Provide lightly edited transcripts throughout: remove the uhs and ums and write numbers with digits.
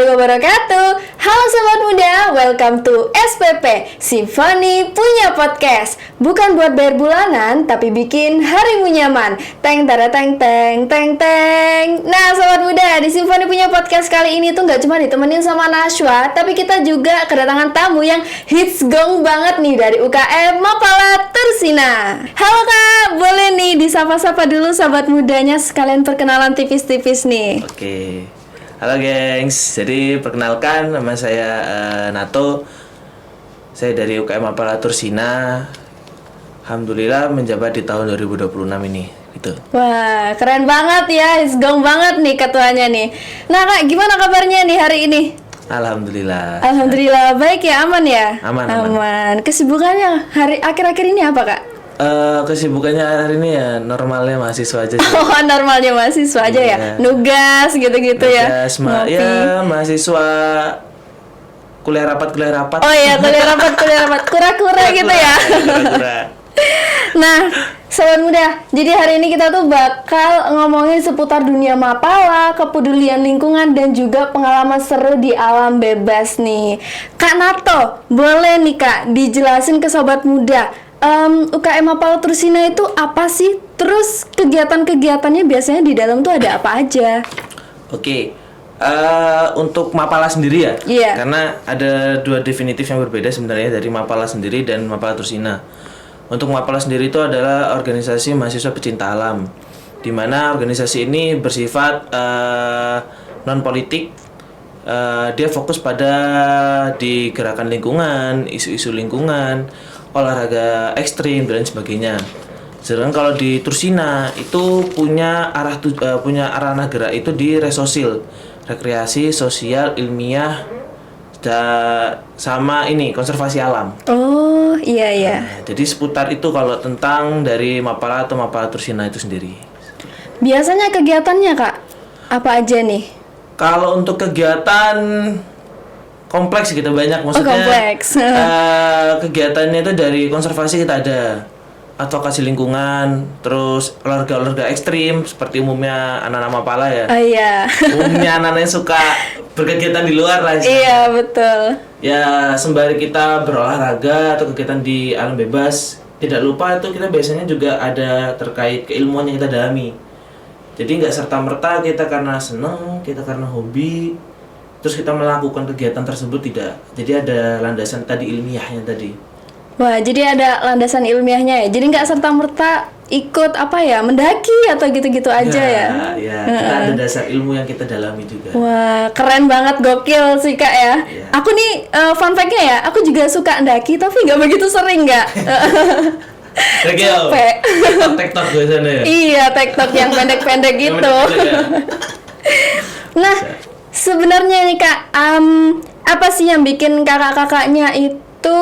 wabarakatuh. Halo sobat muda, welcome to SPP Simfoni Punya Podcast. Bukan buat bayar bulanan, tapi bikin harimu nyaman. Teng tada teng teng teng teng. Nah sobat muda, di Simfoni Punya Podcast kali ini tuh gak cuma ditemenin sama Nashwa, tapi kita juga kedatangan tamu yang hits gong banget nih dari UKM Mapala Tursina. Halo kak, boleh nih disapa-sapa dulu sahabat mudanya, sekalian perkenalan tipis-tipis nih. Oke, halo gengs. Jadi perkenalkan, nama saya Nato. Saya dari UKM Mapala Tursina. Alhamdulillah menjabat di tahun 2026 ini. Gitu. Wah, keren banget ya, gong banget nih ketuanya nih. Nah kak, gimana kabarnya nih hari ini? Alhamdulillah. Alhamdulillah baik ya, aman ya? Aman. Kesibukannya hari akhir-akhir ini apa kak? Kesibukannya hari ini ya normalnya mahasiswa aja sih. Oh, normalnya mahasiswa aja ya? Nugas gitu-gitu ya? Nugas, ya mahasiswa kuliah rapat. Oh iya, kuliah rapat, kura-kura gitu ya? Kura-kura. Nah, sobat muda, jadi hari ini kita tuh bakal ngomongin seputar dunia Mapala, kepedulian lingkungan, dan juga pengalaman seru di alam bebas nih. Kak Nato, boleh nih kak dijelasin ke sobat muda, UKM Mapala Tursina itu apa sih? Terus kegiatan-kegiatannya biasanya di dalam tuh ada apa aja? Oke, untuk Mapala sendiri ya? Iya. Karena ada dua definitif yang berbeda sebenarnya dari Mapala sendiri dan Mapala Tursina. Untuk Mapala sendiri itu adalah organisasi mahasiswa pecinta alam, di mana organisasi ini bersifat non politik. Dia fokus pada di gerakan lingkungan, isu-isu lingkungan, olahraga ekstrim dan sebagainya. Sedangkan kalau di Tursina itu punya arah gerak itu di resosil, rekreasi, sosial, ilmiah, sama ini konservasi alam. Oh iya. Nah, jadi seputar itu kalau tentang dari Mapala atau Mapala Tursina itu sendiri. Biasanya kegiatannya kak apa aja nih? Kalau untuk kegiatan kompleks gitu banyak, maksudnya kompleks. Kegiatannya itu dari konservasi kita ada, advokasi lingkungan, terus olahraga ekstrim seperti umumnya anak-anak Mapala ya. Oh iya. Umumnya anak-anak suka berkegiatan di luar lah. Iya betul. Ya sembari kita berolahraga atau kegiatan di alam bebas, tidak lupa itu kita biasanya juga ada terkait keilmuan yang kita dalami. Jadi nggak serta-merta kita karena seneng, kita karena hobi, terus kita melakukan kegiatan tersebut, tidak. Jadi ada landasan tadi ilmiahnya tadi. Wah, jadi ada landasan ilmiahnya ya. Jadi nggak serta-merta ikut apa ya, mendaki atau gitu-gitu aja ya. Ya, kita ada dasar ilmu yang kita dalami juga. Wah, keren banget, gokil sih kak ya. Aku nih fun fact-nya ya, aku juga suka mendaki tapi nggak begitu sering nggak. Capek. Tektok gue sana ya. Iya, tektok yang pendek-pendek gitu. Nah, sebenarnya nih kak, apa sih yang bikin kakak-kakaknya itu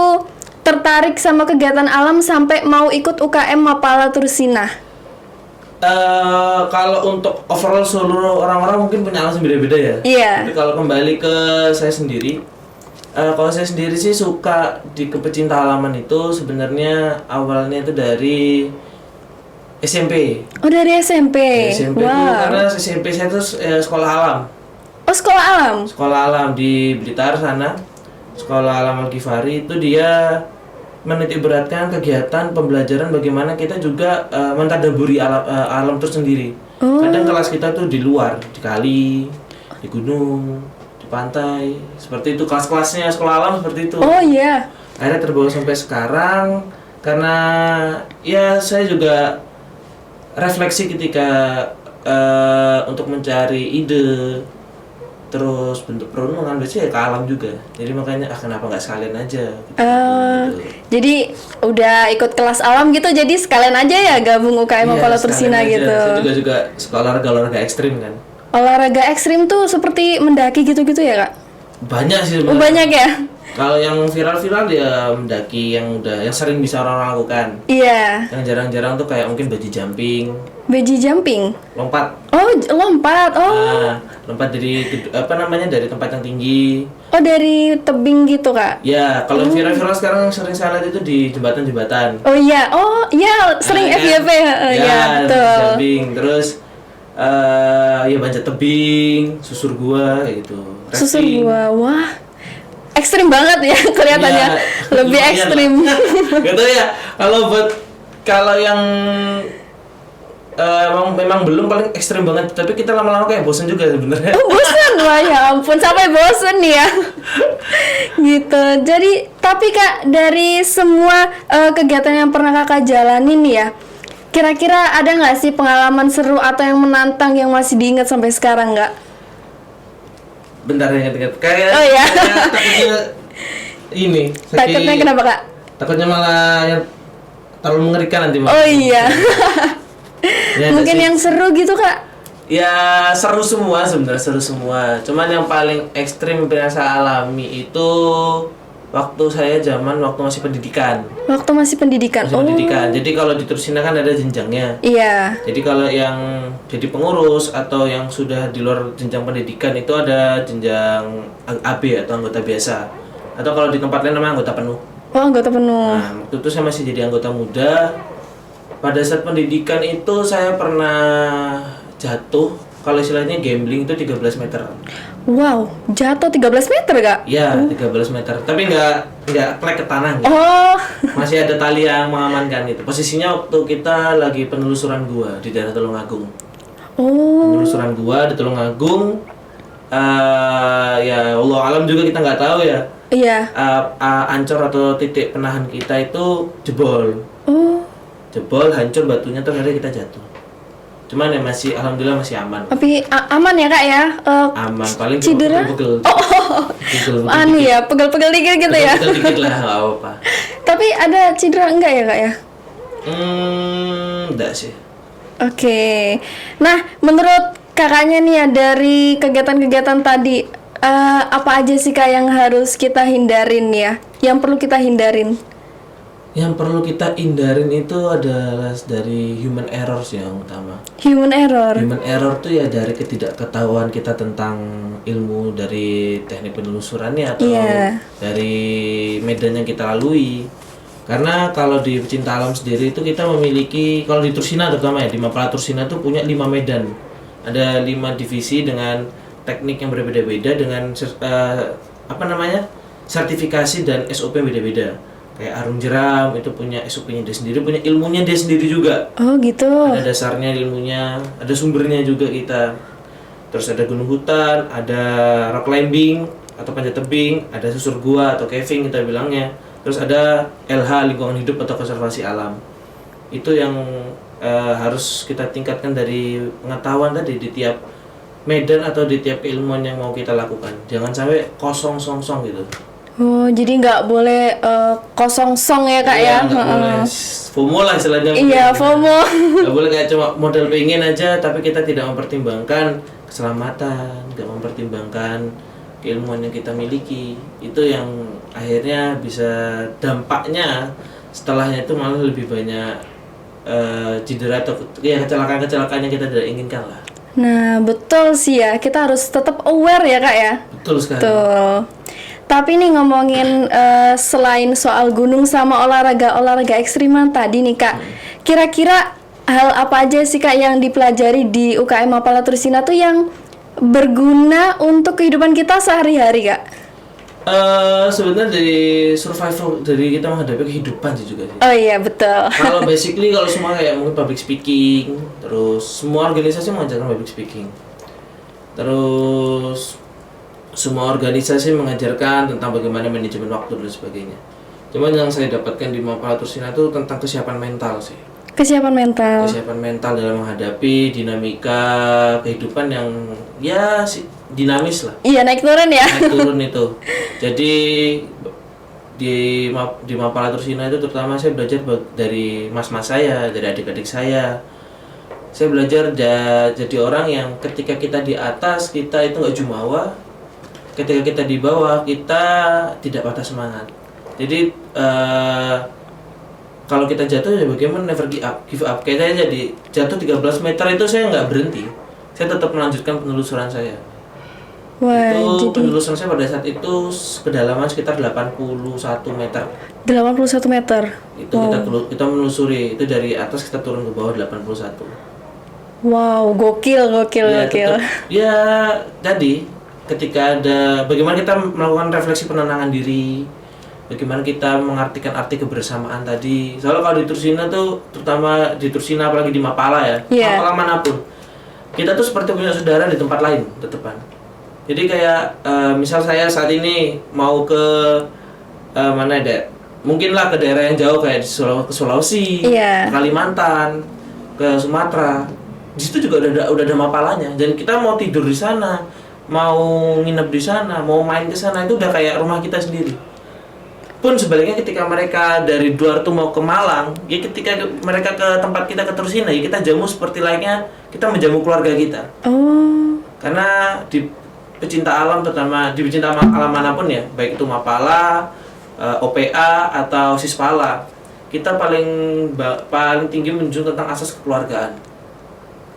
tertarik sama kegiatan alam sampai mau ikut UKM Mapala Tursina? Kalau untuk overall seluruh orang-orang mungkin punya alasan beda-beda ya. Iya. Tapi kalau kembali ke saya sendiri, kalau saya sendiri sih suka di kepecinta halaman itu sebenarnya awalnya itu dari SMP. Oh dari SMP. SMP itu karena SMP saya itu sekolah alam. Oh sekolah alam. Sekolah alam di Blitar sana. Sekolah alam Al-Ghifari itu dia menitikberatkan kegiatan pembelajaran bagaimana kita juga mentadaburi alam itu sendiri. Kadang kelas kita tuh di luar, di kali, di gunung, di pantai, seperti itu kelas-kelasnya sekolah alam seperti itu. Oh iya. Akhirnya terbawa sampai sekarang karena ya saya juga refleksi ketika untuk mencari ide, terus bentuk perenungan biasanya ya ke alam juga. Jadi makanya kenapa nggak sekalian aja gitu. Jadi udah ikut kelas alam gitu, jadi sekalian aja ya gabung UKM Mapala Tursina gitu. Saya juga suka olahraga ekstrim kan. Olahraga ekstrim tuh seperti mendaki gitu-gitu ya kak? Banyak sih sebenarnya. Banyak ya? Kalau yang viral ya mendaki yang sering bisa orang lakukan. Iya. Yang jarang-jarang tuh kayak mungkin bungee jumping. Bungee jumping? Lompat. Oh, lompat. Oh. Lompat dari dari tempat yang tinggi. Oh, dari tebing gitu, Kak? Ya, kalau viral-viral sekarang sering saya lihat itu di jembatan-jembatan. Oh iya, sering FYP. Ya, betul. Jumping. Terus Ya panjat tebing, susur gua kayak gitu. Susur Rafting. gua, wah, ekstrim banget ya kelihatannya, Iya, lebih lumayan ekstrim. lah. Gitu ya. Kalau yang memang belum paling ekstrim banget, tapi kita lama-lama kayak bosen juga sebenarnya. Bosen, wah ya ampun, sampai bosen nih ya. Gitu. Jadi, tapi Kak, dari semua kegiatan yang pernah Kakak jalanin nih ya, kira-kira ada nggak sih pengalaman seru atau yang menantang yang masih diingat sampai sekarang nggak? Bentar ingat-ingat. Kayak Oh, iya. kayak takutnya ini. Takutnya kenapa Kak? Takutnya malah yang terlalu mengerikan nanti. Oh iya. Ya, Mungkin sih. yang seru gitu Kak? Ya seru semua sebenarnya, seru semua. Cuman yang paling ekstrim yang saya alami itu waktu saya waktu masih pendidikan. Waktu masih pendidikan. Masih pendidikan. Jadi kalau di Tursina kan ada jenjangnya. Iya. Jadi kalau yang jadi pengurus atau yang sudah di luar jenjang pendidikan itu ada jenjang AB atau anggota biasa. Atau kalau di tempat lain namanya anggota penuh. Oh, anggota penuh. Nah, waktu itu saya masih jadi anggota muda. Pada saat pendidikan itu saya pernah jatuh. Kalau istilahnya gambling itu 13 meter. Wow, jatuh 13 meter Kak? Iya, 13 meter. Tapi nggak plek ke tanah. Gitu. Oh, Masih ada tali yang mengamankan itu. Posisinya waktu kita lagi penelusuran gua di daerah Tulungagung. oh, Penelusuran gua di Tulungagung. Ya Allah alam juga kita nggak tahu ya. iya. Ancor atau titik penahan kita itu jebol. Oh, Jebol, hancur batunya terus akhirnya kita jatuh. Cuman ya masih alhamdulillah masih aman. tapi aman ya Kak ya? Aman paling cuma Cedera? pegel-pegel. Pegel-pegel Anu dikit. ya, pegel-pegel dikit gitu ya? Pegel-pegel dikit lah nggak apa-apa. Tapi ada cedera enggak ya Kak ya? Enggak sih. Oke. Nah, menurut kakaknya nih ya dari kegiatan-kegiatan tadi, apa aja sih Kak yang harus kita hindarin ya? Yang perlu kita hindarin? Yang perlu kita hindarin itu adalah dari human error sih yang utama. Human error. Human error tuh ya dari ketidakketahuan kita tentang ilmu dari teknik penelusurannya atau Iya. dari medan yang kita lalui. Karena kalau di pecinta alam sendiri itu kita memiliki, kalau di Tursina terutama ya, di Mapala Tursina itu punya 5 medan. Ada 5 divisi dengan teknik yang berbeda-beda dengan sertifikasi dan SOP yang beda-beda. Kayak Arung Jeram itu punya SOP-nya dia sendiri, punya ilmunya dia sendiri juga. Oh gitu. Ada dasarnya ilmunya, ada sumbernya juga kita. Terus ada gunung hutan, ada rock climbing atau panjat tebing, ada susur gua atau caving kita bilangnya. Terus ada LH lingkungan hidup atau konservasi alam. Itu yang harus kita tingkatkan dari pengetahuan tadi di tiap medan atau di tiap keilmuan yang mau kita lakukan. Jangan sampai kosong song gitu. Oh, jadi nggak boleh kosong song ya Kak Iya, ya? nggak boleh FOMO lah istilahnya. Iya, FOMO. Nggak boleh kayak cuma modal pengen aja tapi kita tidak mempertimbangkan keselamatan, nggak mempertimbangkan keilmuan yang kita miliki. Itu yang akhirnya bisa dampaknya setelahnya itu malah lebih banyak cedera atau ya kecelakaan-kecelakaan yang kita tidak inginkan lah. Nah, betul sih ya. Kita harus tetap aware ya Kak ya? Betul sekali. Tuh. Tapi nih ngomongin selain soal gunung sama olahraga ekstriman tadi nih Kak, kira-kira hal apa aja sih Kak yang dipelajari di UKM Mapala Tursina tuh yang berguna untuk kehidupan kita sehari-hari Kak? Sebenarnya dari survival, dari kita menghadapi kehidupan sih juga sih. Oh iya betul. Kalau basically kalau semua kayak mungkin public speaking, terus semua organisasi mengajarkan public speaking. Terus semua organisasi mengajarkan tentang bagaimana manajemen waktu dan sebagainya. Cuman yang saya dapatkan di Mapala Tursina itu tentang kesiapan mental sih. Kesiapan mental. Kesiapan mental dalam menghadapi dinamika kehidupan yang ya dinamis lah. Iya naik turun ya. Naik turun itu. Jadi di Mapala Tursina itu terutama saya belajar dari mas-mas saya, dari adik-adik saya. Saya belajar jadi orang yang ketika kita di atas kita itu nggak jumawa, ketika kita di bawah kita tidak patah semangat. Jadi kalau kita jatuh ya bagaimana never give up. Kayak saya jadi jatuh 13 meter itu saya nggak berhenti. Saya tetap melanjutkan penelusuran saya. Wah, Itu jadi penelusuran saya pada saat itu kedalaman sekitar 81 meter. 81 meter. Itu kita menelusuri itu dari atas kita turun ke bawah 81. Wow, gokil. Ya, tetap, ya tadi ketika ada bagaimana kita melakukan refleksi penenangan diri, bagaimana kita mengartikan arti kebersamaan tadi. Soalnya kalau di Tursina tuh, terutama di Tursina apalagi di Mapala ya, Iya. Mapala manapun, kita tuh seperti punya saudara di tempat lain, tetepan. Jadi kayak misal saya saat ini mau ke mana deh, mungkinlah ke daerah yang jauh kayak di ke Sulawesi, Iya. ke Kalimantan, ke Sumatera. Di situ juga udah ada mapalanya, dan kita mau tidur di sana, mau nginep di sana, mau main ke sana, itu udah kayak rumah kita sendiri. Pun sebaliknya ketika mereka dari luar tuh mau ke Malang, ya ketika mereka ke tempat kita ke Tursina, ya kita jamu seperti layaknya kita menjamu keluarga kita. Oh, Karena di pecinta alam, terutama di pecinta alam manapun ya, baik itu Mapala, OPA atau Sispala, kita paling tinggi menjunjung tentang asas kekeluargaan.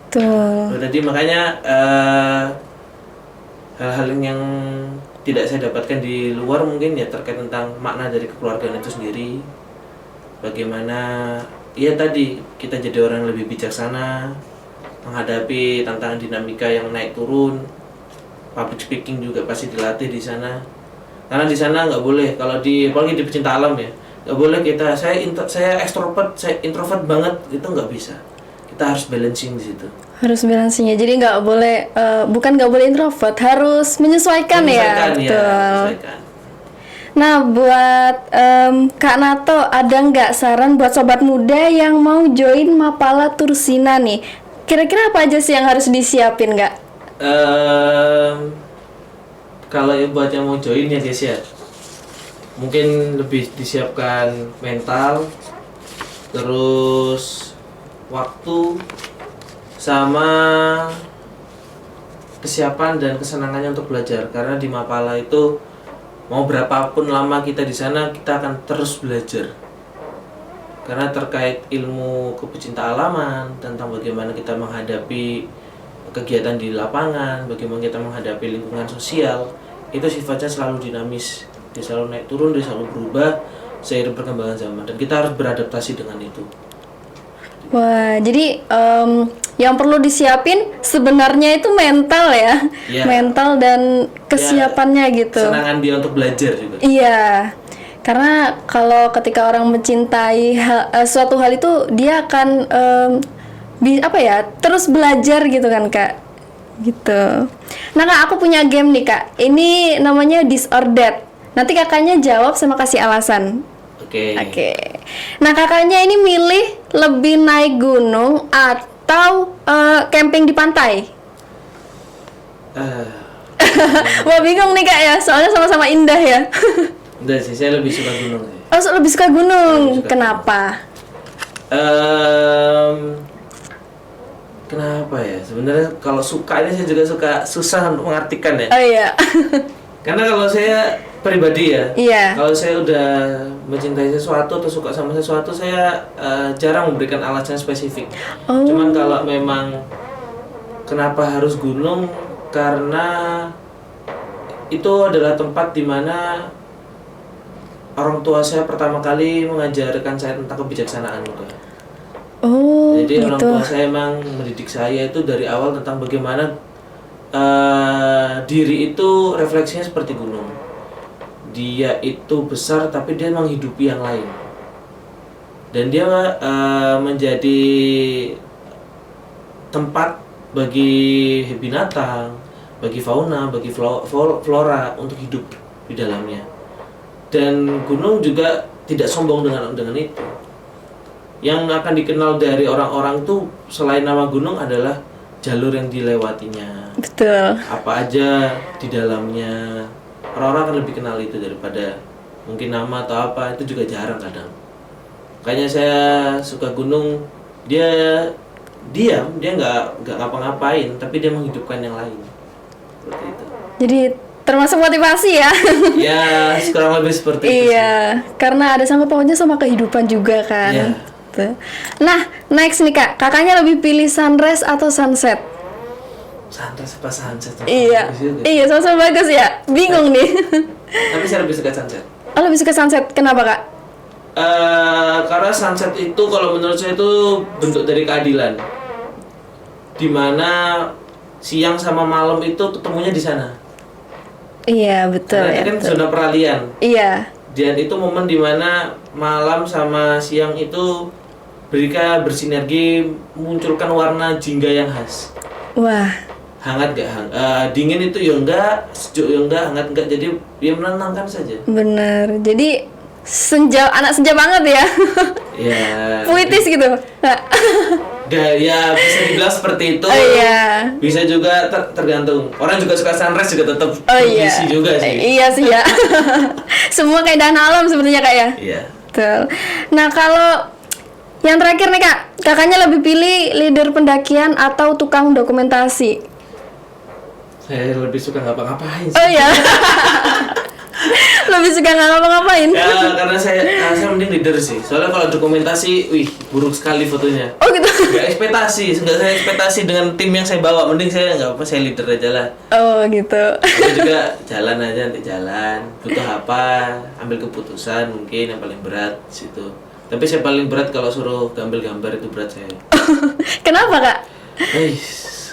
tuh. Jadi makanya hal-hal yang tidak saya dapatkan di luar mungkin ya terkait tentang makna dari kekeluargaan itu sendiri. Bagaimana ya tadi kita jadi orang yang lebih bijaksana menghadapi tantangan dinamika yang naik turun. Public speaking juga pasti dilatih di sana. Karena di sana nggak boleh, kalau apalagi di pecinta alam ya, nggak boleh saya extrovert, saya introvert banget, itu nggak bisa. Kita harus balancing di situ. Harus balancingnya. Jadi nggak boleh, bukan nggak boleh introvert, harus menyesuaikan ya. Betul. Menyesuaikan. Nah, buat Kak Nato, ada nggak saran buat sobat muda yang mau join Mapala Tursina nih? Kira-kira apa aja sih yang harus disiapin, Kak? Kalau buat yang mau join ya guys ya, mungkin lebih disiapkan mental, terus waktu, sama kesiapan dan kesenangannya untuk belajar. Karena di Mapala itu mau berapapun lama kita di sana, kita akan terus belajar. Karena terkait ilmu kepecinta alaman, tentang bagaimana kita menghadapi kegiatan di lapangan, bagaimana kita menghadapi lingkungan sosial, itu sifatnya selalu dinamis. Dia selalu naik turun, dia selalu berubah seiring perkembangan zaman, dan kita harus beradaptasi dengan itu. Wah, jadi yang perlu disiapin sebenarnya itu mental ya, Iya. mental dan kesiapannya gitu. Kesenangan dia untuk belajar juga. Iya, karena kalau ketika orang mencintai suatu hal itu dia akan terus belajar gitu kan Kak, gitu. Nah Kak, aku punya game nih Kak. Ini namanya This or That. Nanti kakaknya jawab sama kasih alasan. Oke. Oke. Nah kakaknya ini milih lebih naik gunung atau camping di pantai. Wah bingung nih Kak ya, soalnya sama-sama indah ya. Udah sih, saya lebih suka gunung sih. Oh lebih suka gunung. Lebih suka Kenapa? Kenapa ya? Sebenarnya kalau suka ini saya juga susah untuk mengartikan ya. Oh iya. Karena kalau saya pribadi ya, Iya. kalau saya udah mencintai sesuatu atau suka sama sesuatu, saya jarang memberikan alasan spesifik. Oh. Cuman kalau memang kenapa harus gunung, karena itu adalah tempat dimana orang tua saya pertama kali mengajarkan saya tentang kebijaksanaan juga. Oh Jadi orang gitu. tua saya emang mendidik saya itu dari awal tentang bagaimana diri itu refleksinya seperti gunung. Dia itu besar tapi dia menghidupi yang lain. Dan dia menjadi tempat bagi binatang, bagi fauna, bagi flora untuk hidup di dalamnya. Dan gunung juga tidak sombong dengan itu. Yang akan dikenal dari orang-orang tuh selain nama gunung adalah jalur yang dilewatinya. Betul. Apa aja di dalamnya. Orang-orang akan lebih kenal itu daripada mungkin nama atau apa, itu juga jarang kadang. Makanya saya suka gunung. Dia diam, dia nggak ngapa-ngapain, tapi dia menghidupkan yang lain. Seperti itu. Jadi termasuk motivasi ya. Ya, kurang lebih seperti itu. Iya, karena ada sangkut pautnya sama kehidupan juga kan. Iya. Tuh. Nah, next nih Kak, kakaknya lebih pilih sunrise atau sunset? Sunrise apa sunset? Iya, Bagus juga. iya sama-sama bagus ya. Bingung nih. Tapi saya lebih suka sunset. Oh, lebih suka sunset, kenapa Kak? Karena sunset itu kalau menurut saya itu bentuk dari keadilan. dimana siang sama malam itu ketemunya di sana. Iya, betul Karena ya. itu kan Betul. zona peralihan. Iya. Dan itu momen dimana malam sama siang itu mereka bersinergi munculkan warna jingga yang khas. Wah, Hangat gak? Dingin itu ya enggak, sejuk ya enggak, hangat enggak. Jadi ya menenangkan saja. bener. Jadi anak senja banget ya. Ya. Puitis gitu. Gaya bisa dibilang seperti itu. Oh iya. Bisa juga tergantung. Orang juga suka sunrise juga tetap Oh iya. puisi juga sih. Iya sih ya. Semua keindahan alam sebenarnya Kak ya. Iya. Betul. Nah, kalau yang terakhir nih Kak, kakaknya lebih pilih leader pendakian atau tukang dokumentasi? Saya lebih suka ngapa-ngapain sih. Oh iya. Lebih suka nggak ngapa-ngapain? Ya, karena saya mending leader sih. Soalnya kalau dokumentasi, wih, buruk sekali fotonya. Oh gitu. Nggak saya ekspektasi dengan tim yang saya bawa. Mending saya nggak apa, saya leader aja lah. Oh gitu. Saya juga jalan aja, nanti jalan. Butuh apa, ambil keputusan mungkin yang paling berat di situ. Tapi saya paling berat kalau suruh gambar-gambar itu berat saya. Kenapa Kak?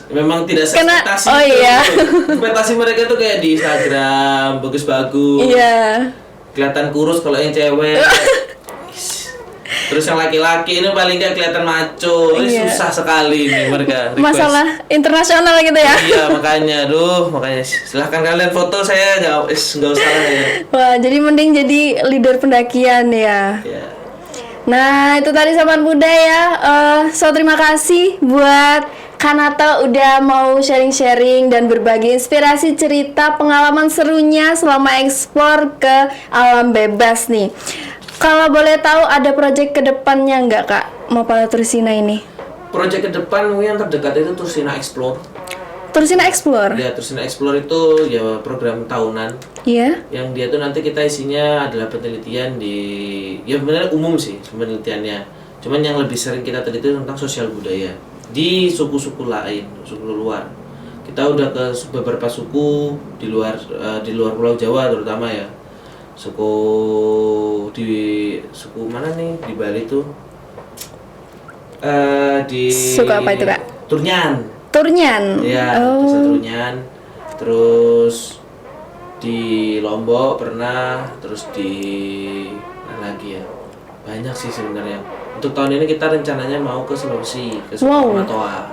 Memang tidak Karena- ekspektasi. oh iya. Ekspektasi mereka tuh kayak di Instagram bagus-bagus. Iya. Kelihatan kurus kalau yang cewek. Terus yang laki-laki ini paling nggak kelihatan macho. Ini Iya. susah sekali nih mereka request. Masalah internasional gitu ya. Iya makanya silahkan kalian foto, saya nggak usah lah ya. Wah, jadi mending jadi leader pendakian ya. Ya. Nah, itu tadi Sobat Muda ya. So terima kasih buat Kanata udah mau sharing-sharing dan berbagi inspirasi cerita pengalaman serunya selama eksplor ke alam bebas nih. Kalau boleh tahu ada proyek kedepannya nggak Kak Mapala Tursina ini? Proyek ke depan mungkin yang terdekat itu Tursina Explore. Tursina Explore? Ya Tursina Explore itu ya program tahunan. Iya. Yang dia tuh nanti kita isinya adalah penelitian di, ya sebenarnya umum sih penelitiannya, cuman yang lebih sering kita teliti tentang sosial budaya di suku-suku lain, suku luar. Kita udah ke beberapa suku di luar Pulau Jawa terutama ya, suku mana nih di Bali tuh, di Suku apa itu, Kak? Turnyan. Turnyan. Ya, desa Trunyan. Terus di Lombok pernah, terus di mana lagi ya? Banyak sih sebenarnya. Untuk tahun ini kita rencananya mau ke Sulawesi, ke Suku Wow. Amatoa.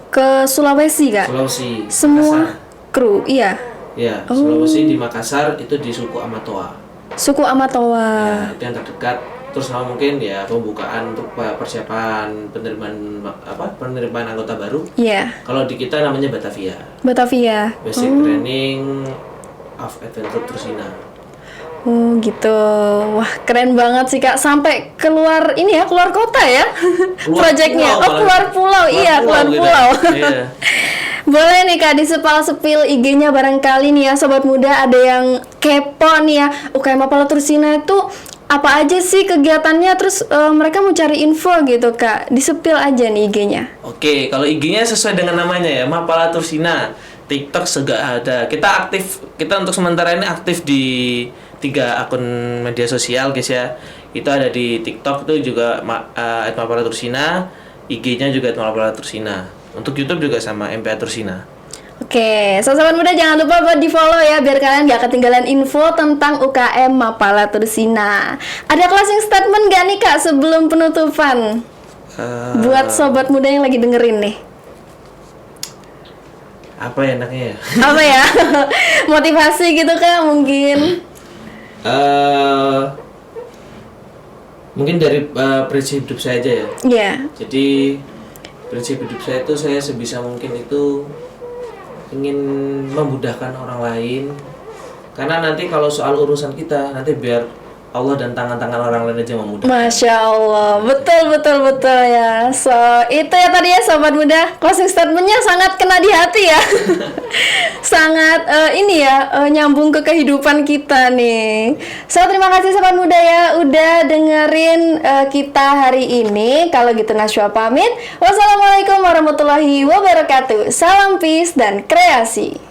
Ke Sulawesi Kak? Sulawesi. Semua kru, iya. Ya, Sulawesi di Makassar itu di suku Amatoa. Suku Amatoa. Nah, itu yang terdekat. Terus sama mungkin ya pembukaan untuk persiapan penerimaan anggota baru. Iya. Kalau di kita namanya Batavia. Batavia. Basic Training of Adventure Tursina. Oh gitu. Wah, keren banget sih Kak. Sampai keluar ini ya, keluar kota ya. Keluar Proyeknya. pulau, Oh, keluar pulau. Iya, keluar gitu. pulau. Iya. Boleh nih Kak disepil IG-nya barangkali nih ya Sobat Muda ada yang kepo nih ya. UKM Mapala Tursina itu apa aja sih kegiatannya, terus mereka mau cari info gitu Kak. Disepil aja nih IG-nya. Oke, kalau IG-nya sesuai dengan namanya ya, Mapala Tursina. TikTok juga ada. Kita untuk sementara ini aktif di 3 akun media sosial guys ya. Itu ada di TikTok itu juga @Mapala Tursina, IG-nya juga @Mapala Tursina. Untuk YouTube juga sama MPA Tursina. Oke, Sobat Muda jangan lupa buat di follow ya biar kalian gak ketinggalan info tentang UKM Mapala Tursina. Ada closing statement gak nih Kak sebelum penutupan? Buat Sobat Muda yang lagi dengerin nih. Apa ya enaknya ya? Apa ya? Motivasi gitu Kak mungkin. Mungkin dari prinsip hidup saya aja ya. Iya. Jadi prinsip hidup saya itu saya sebisa mungkin itu ingin memudahkan orang lain, karena nanti kalau soal urusan kita nanti biar Allah dan tangan-tangan orang lain aja memudahkan. Masya Allah, betul ya. So, itu ya tadi ya Sobat Muda, closing statementnya sangat kena di hati ya. Sangat ini ya, nyambung ke kehidupan kita nih. So, terima kasih Sobat Muda ya udah dengerin kita hari ini. Kalau gitu Najwa pamit. Wassalamualaikum warahmatullahi wabarakatuh. Salam peace dan kreasi.